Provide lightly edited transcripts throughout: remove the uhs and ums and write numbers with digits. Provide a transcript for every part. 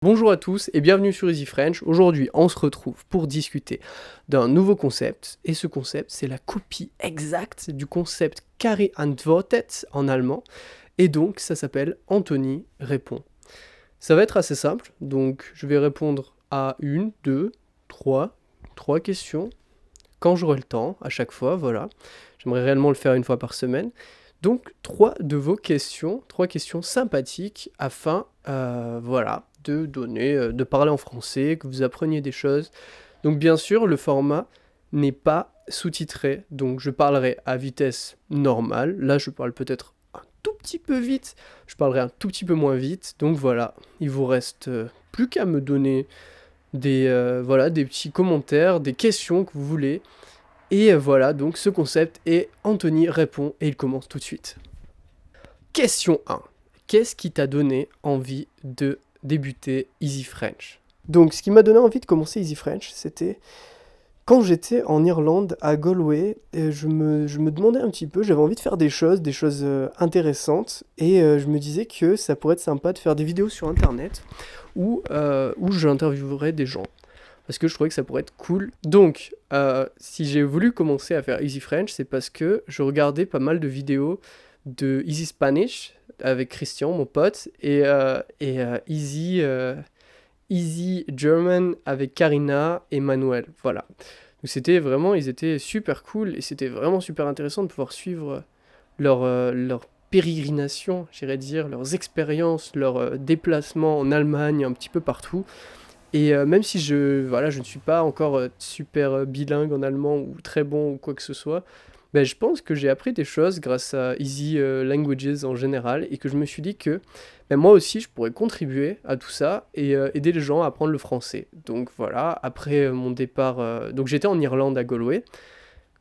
Bonjour à tous et bienvenue sur Easy French. Aujourd'hui, on se retrouve pour discuter d'un nouveau concept. Et ce concept, c'est la copie exacte du concept Carré Antwortet en allemand. Et donc, ça s'appelle Anthony répond. Ça va être assez simple. Donc, je vais répondre à une, deux, trois questions quand j'aurai le temps, à chaque fois, voilà. J'aimerais réellement le faire une fois par semaine. Donc, trois questions sympathiques afin, de parler en français, que vous appreniez des choses. Donc, bien sûr, le format n'est pas sous-titré, donc je parlerai à vitesse normale. Là, je parle peut-être un tout petit peu vite, je parlerai un tout petit peu moins vite. Donc voilà, il vous reste plus qu'à me donner des petits commentaires, des questions que vous voulez. Et voilà, donc ce concept est Anthony répond et il commence tout de suite. Question 1. Qu'est-ce qui t'a donné envie de débuter Easy French? Donc ce qui m'a donné envie de commencer Easy French, c'était quand j'étais en Irlande, à Galway, je me demandais un petit peu, j'avais envie de faire des choses intéressantes, et je me disais que ça pourrait être sympa de faire des vidéos sur internet où j'interviewerais des gens. Parce que je trouvais que ça pourrait être cool. Donc, si j'ai voulu commencer à faire Easy French, c'est parce que je regardais pas mal de vidéos de Easy Spanish avec Christian, mon pote, et Easy German avec Karina et Manuel. Voilà. Donc ils étaient super cool et c'était vraiment super intéressant de pouvoir suivre leur pérégrination, j'irais dire, leurs expériences, leurs déplacements en Allemagne, un petit peu partout. Et même si je ne suis pas encore super bilingue en allemand ou très bon ou quoi que ce soit, ben, je pense que j'ai appris des choses grâce à Easy Languages en général et que je me suis dit que ben, moi aussi je pourrais contribuer à tout ça et aider les gens à apprendre le français. Donc voilà, après mon départ, donc j'étais en Irlande à Galway,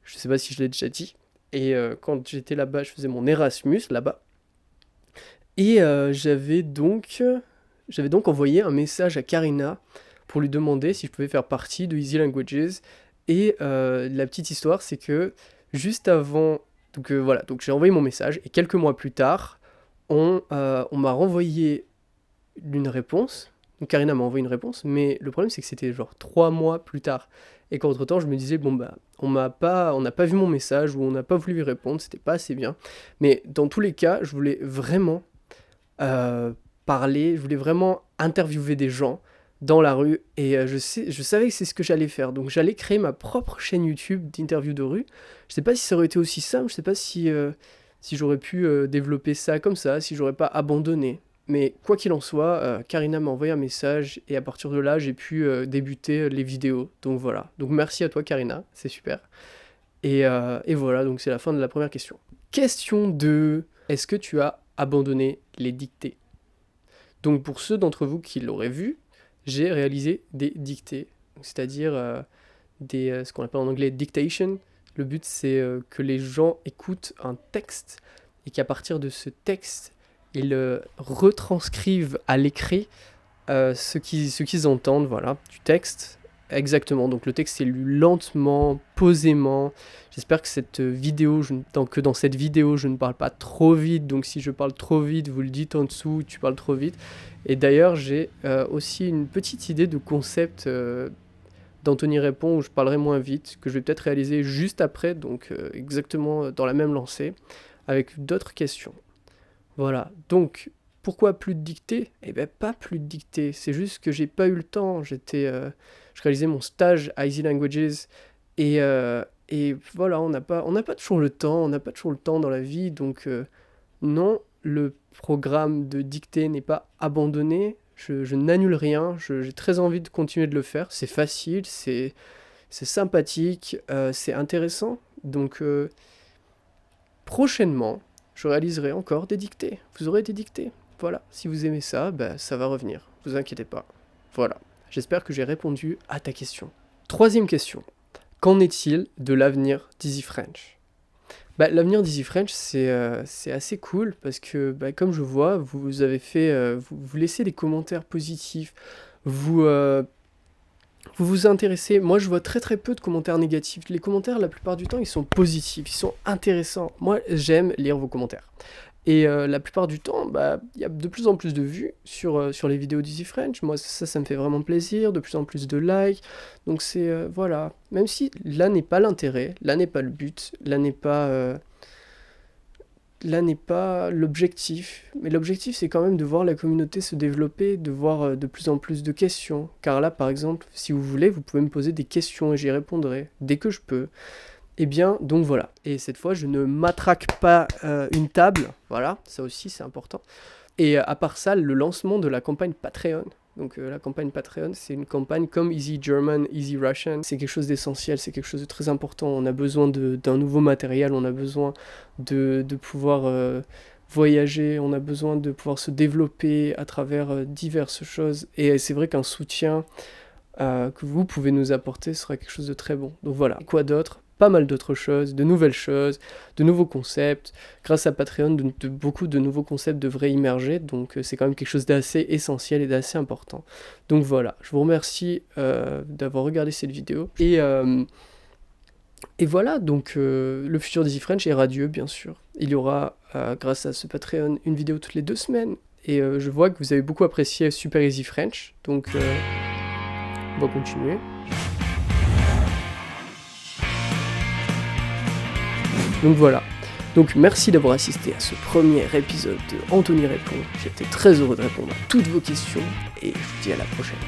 je sais pas si je l'ai déjà dit, et quand j'étais là-bas, je faisais mon Erasmus là-bas. Et j'avais donc envoyé un message à Karina pour lui demander si je pouvais faire partie de Easy Languages. Et la petite histoire, c'est que juste avant, donc j'ai envoyé mon message et quelques mois plus tard, on m'a renvoyé une réponse. Donc Karina m'a envoyé une réponse, mais le problème c'est que c'était genre 3 mois plus tard. Et qu'entre temps, je me disais, bon bah, on n'a pas vu mon message ou on n'a pas voulu lui répondre, c'était pas assez bien. Mais dans tous les cas, je voulais vraiment parler, je voulais vraiment interviewer des gens dans la rue et je savais que c'est ce que j'allais faire. Donc j'allais créer ma propre chaîne YouTube d'interview de rue. Je sais pas si ça aurait été aussi simple, je sais pas si j'aurais pu développer ça comme ça, si j'aurais pas abandonné. Mais quoi qu'il en soit, Karina m'a envoyé un message et à partir de là, j'ai pu débuter les vidéos. Donc voilà. Donc merci à toi Karina, c'est super. Et voilà, donc c'est la fin de la première question. Question 2. Est-ce que tu as abandonné les dictées? Donc pour ceux d'entre vous qui l'auraient vu, j'ai réalisé des dictées, c'est-à-dire ce qu'on appelle en anglais dictation. Le but c'est que les gens écoutent un texte et qu'à partir de ce texte, ils retranscrivent à l'écrit ce qu'ils entendent, voilà, du texte. Exactement, donc le texte est lu lentement, posément. J'espère que dans cette vidéo, je ne parle pas trop vite, donc si je parle trop vite, vous le dites en dessous, tu parles trop vite. Et d'ailleurs, j'ai aussi une petite idée de concept d'Anthony répond où je parlerai moins vite, que je vais peut-être réaliser juste après, donc exactement dans la même lancée, avec d'autres questions. Voilà, donc pourquoi plus de dictée? Eh ben pas plus de dictée, c'est juste que j'ai pas eu le temps, je réalisais mon stage à Easy Languages et voilà, on n'a pas toujours le temps, on n'a pas toujours le temps dans la vie, donc non, le programme de dictée n'est pas abandonné, je n'annule rien, j'ai très envie de continuer de le faire, c'est facile, c'est sympathique, c'est intéressant, donc prochainement, je réaliserai encore des dictées, vous aurez des dictées, voilà, si vous aimez ça, bah, ça va revenir, vous inquiétez pas, voilà. J'espère que j'ai répondu à ta question. Troisième question. Qu'en est-il de l'avenir d'Easy French? Bah, l'avenir d'Easy French, c'est assez cool parce que, bah, comme je vois, vous avez fait, vous laissez des commentaires positifs, vous, vous vous intéressez. Moi, je vois très très peu de commentaires négatifs. Les commentaires, la plupart du temps, ils sont positifs, ils sont intéressants. Moi, j'aime lire vos commentaires. Et la plupart du temps, bah, il y a de plus en plus de vues sur les vidéos d'Easy French. Moi, ça me fait vraiment plaisir, de plus en plus de likes. Donc c'est, voilà. Même si là n'est pas l'intérêt, là n'est pas le but, là n'est pas l'objectif. Mais l'objectif, c'est quand même de voir la communauté se développer, de voir de plus en plus de questions. Car là, par exemple, si vous voulez, vous pouvez me poser des questions et j'y répondrai dès que je peux. Eh bien, donc voilà. Et cette fois, je ne matraque pas une table. Voilà, ça aussi, c'est important. Et à part ça, le lancement de la campagne Patreon. Donc la campagne Patreon, c'est une campagne comme Easy German, Easy Russian. C'est quelque chose d'essentiel, c'est quelque chose de très important. On a besoin d'un nouveau matériel, on a besoin de pouvoir voyager, on a besoin de pouvoir se développer à travers diverses choses. Et c'est vrai qu'un soutien que vous pouvez nous apporter sera quelque chose de très bon. Donc voilà, quoi d'autre ? Pas mal d'autres choses, de nouvelles choses, de nouveaux concepts. Grâce à Patreon, beaucoup de nouveaux concepts devraient immerger, donc c'est quand même quelque chose d'assez essentiel et d'assez important. Donc voilà, je vous remercie d'avoir regardé cette vidéo. Et voilà, donc le futur d'Easy French est radieux, bien sûr. Il y aura, grâce à ce Patreon, une vidéo toutes les 2 semaines. Et je vois que vous avez beaucoup apprécié Super Easy French, donc on va continuer. Donc voilà. Donc merci d'avoir assisté à ce premier épisode de Anthony Répond. J'étais très heureux de répondre à toutes vos questions et je vous dis à la prochaine.